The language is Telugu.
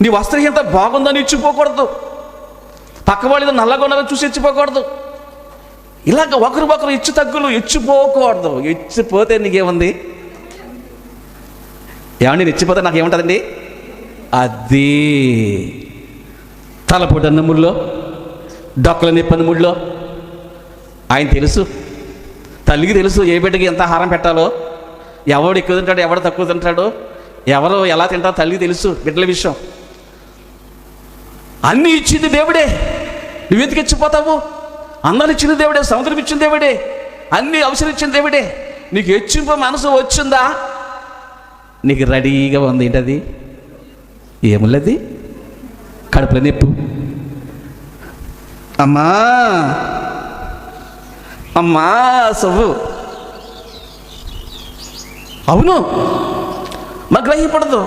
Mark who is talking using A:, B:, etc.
A: నీ వస్త్రహీనత బాగుందని ఇచ్చిపోకూడదు, పక్క వాళ్ళు నల్లగా ఉన్నారని చూసి ఇచ్చిపోకూడదు. ఇలాగ ఒకరు ఇచ్చు తగ్గులు ఇచ్చిపోకూడదు. ఇచ్చిపోతే నీకేముంది? ఏమండి, నేను ఇచ్చిపోతే నాకేముంటుందండి? అది తలపొడన్న ముళ్ళో, డొక్కల నిప్పని ముళ్ళో ఆయన తెలుసు, తల్లికి తెలుసు ఏ బిడ్డకి ఎంత ఆహారం పెట్టాలో, ఎవడు ఎక్కువ తింటాడు, ఎవడు తక్కువ తింటాడు, ఎవరు ఎలా తింటారో తల్లికి తెలుసు. బిడ్డల విషయం అన్నీ ఇచ్చింది దేవుడే, నువ్వెందుకు ఇచ్చిపోతావు? అన్నాలు ఇచ్చింది దేవుడే, సముద్రం ఇచ్చింది దేవుడే, అన్నీ అవసరం ఇచ్చింది దేవుడే. నీకు హెచ్చింపు మనసు వచ్చిందా? నీకు రెడీగా ఉంది. ఏంటది? ఏమున్నది? కడుపులో నొప్పు. అమ్మా అమ్మా సవ్వు. అవును, మాకు గ్రహింపడదు.